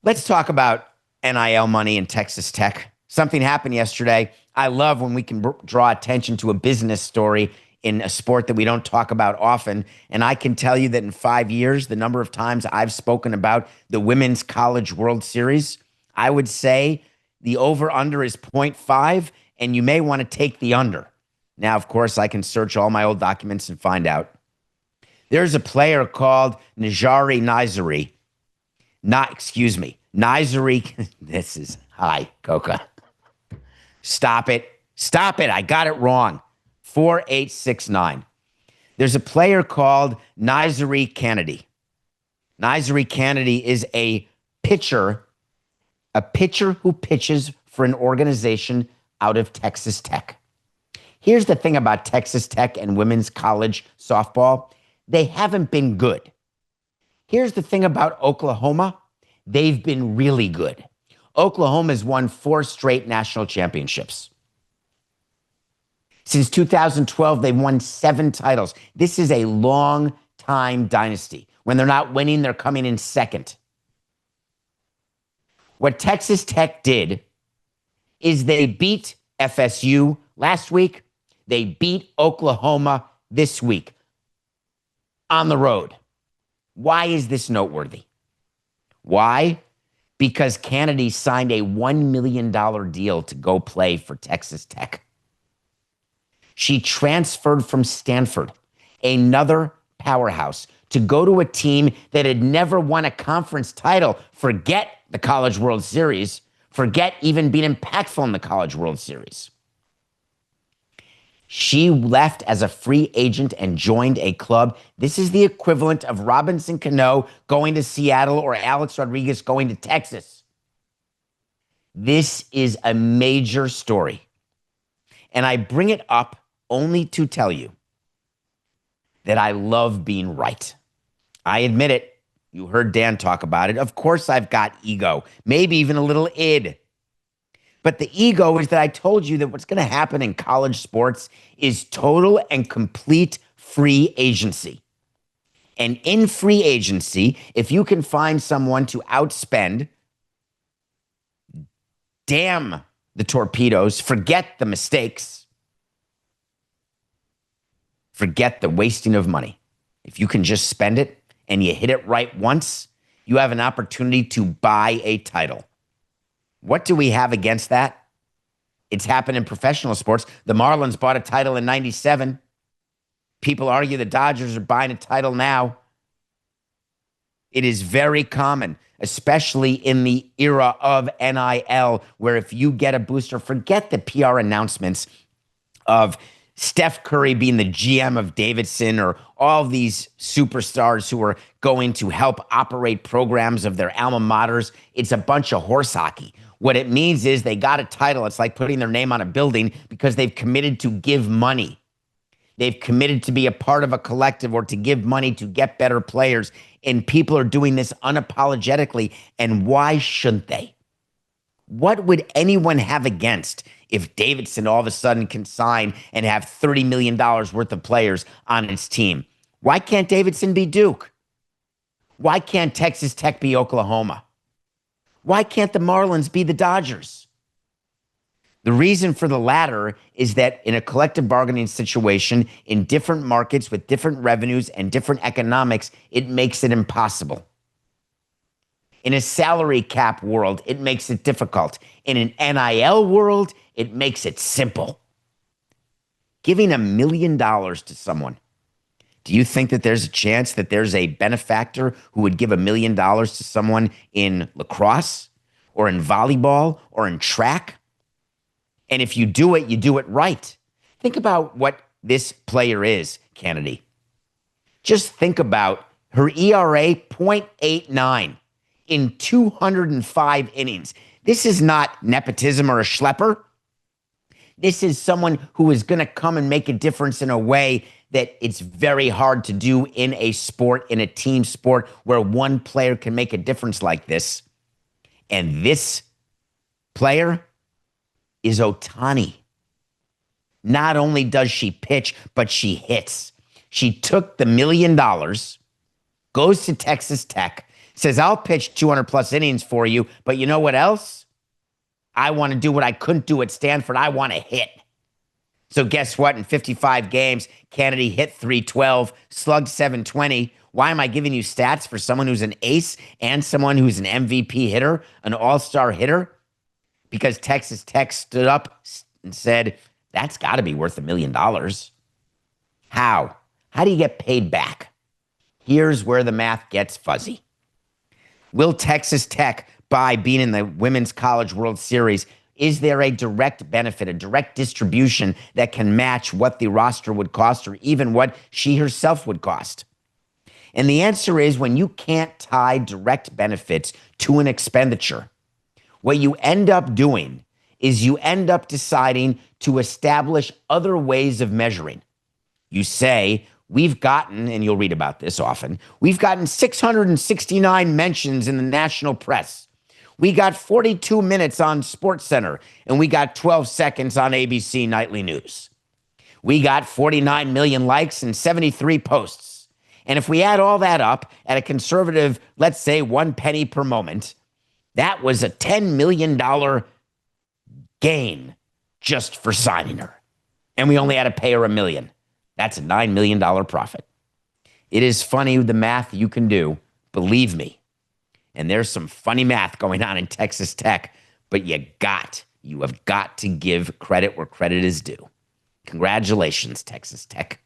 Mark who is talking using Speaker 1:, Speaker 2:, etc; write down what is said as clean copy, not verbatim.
Speaker 1: Let's talk about NIL money in Texas Tech. Something happened yesterday. I love when we can draw attention to a business story in a sport that we don't talk about often. And I can tell you that in 5 years, the number of times I've spoken about the Women's College World Series, I would say the over-under is point 0.5, and you may want to take the under. Now, of course, I can search all my old documents and find out. There's a player called Najari Nizari. Nizari. This is hi, Coca. Stop it. I got it wrong. 4869. There's a player called Nizari Kennedy. Nizari Kennedy is a pitcher who pitches for an organization out of Texas Tech. Here's the thing about Texas Tech and women's college softball. They haven't been good. Here's the thing about Oklahoma. They've been really good. Oklahoma's won 4 straight national championships. Since 2012, they've won 7 titles. This is a long-time dynasty. When they're not winning, they're coming in second. What Texas Tech did is they beat FSU last week. They beat Oklahoma this week on the road. Why is this noteworthy? Why? Because Kennedy signed a $1 million deal to go play for Texas Tech. She transferred from Stanford, another powerhouse, to go to a team that had never won a conference title. Forget the College World Series. Forget even being impactful in the College World Series. She left as a free agent and joined a club. This is the equivalent of Robinson Cano going to Seattle or Alex Rodriguez going to Texas. This is a major story. And I bring it up only to tell you that I love being right. I admit it. You heard Dan talk about it. Of course, I've got ego, maybe even a little id. But the ego is that I told you that what's going to happen in college sports is total and complete free agency. And in free agency, if you can find someone to outspend, damn the torpedoes, forget the mistakes, forget the wasting of money. If you can just spend it and you hit it right once, you have an opportunity to buy a title. What do we have against that? It's happened in professional sports. The Marlins bought a title in 97. People argue the Dodgers are buying a title now. It is very common, especially in the era of NIL, where if you get a booster, forget the PR announcements of Steph Curry being the GM of Davidson or all these superstars who are going to help operate programs of their alma maters. It's a bunch of horse hockey. What it means is they got a title. It's like putting their name on a building because they've committed to give money. They've committed to be a part of a collective or to give money to get better players. And people are doing this unapologetically. And why shouldn't they? What would anyone have against if Davidson all of a sudden can sign and have $30 million worth of players on its team? Why can't Davidson be Duke? Why can't Texas Tech be Oklahoma? Why can't the Marlins be the Dodgers? The reason for the latter is that in a collective bargaining situation, in different markets with different revenues and different economics, it makes it impossible. In a salary cap world, it makes it difficult. In an NIL world, it makes it simple. Giving $1 million to someone. Do you think that there's a chance that there's a benefactor who would give $1 million to someone in lacrosse or in volleyball or in track? And if you do it right. Think about what this player is, Kennedy. Just think about her ERA, 0.89 in 205 innings. This is not nepotism or a schlepper. This is someone who is going to come and make a difference in a way that it's very hard to do in a sport, in a team sport, where one player can make a difference like this. And this player is Otani. Not only does she pitch, but she hits. She took the $1 million, goes to Texas Tech, Says, I'll pitch 200 plus innings for you, but you know what else? I want to do what I couldn't do at Stanford. I want to hit. So guess what? In 55 games, Kennedy hit 312, slugged 720. Why am I giving you stats for someone who's an ace and someone who's an MVP hitter, an all-star hitter? Because Texas Tech stood up and said, that's got to be worth $1 million. How? How do you get paid back? Here's where the math gets fuzzy. Will Texas Tech, by being in the Women's College World Series, is there a direct benefit, a direct distribution that can match what the roster would cost or even what she herself would cost? And the answer is, when you can't tie direct benefits to an expenditure, what you end up doing is you end up deciding to establish other ways of measuring. You say, we've gotten, and you'll read about this often, we've gotten 669 mentions in the national press. We got 42 minutes on SportsCenter, and we got 12 seconds on ABC Nightly News. We got 49 million likes and 73 posts. And if we add all that up at a conservative, let's say 1 penny per moment, that was a $10 million gain just for signing her. And we only had to pay her $1 million. That's a $9 million profit. It is funny the math you can do, believe me. And there's some funny math going on in Texas Tech, but you have got to give credit where credit is due. Congratulations, Texas Tech.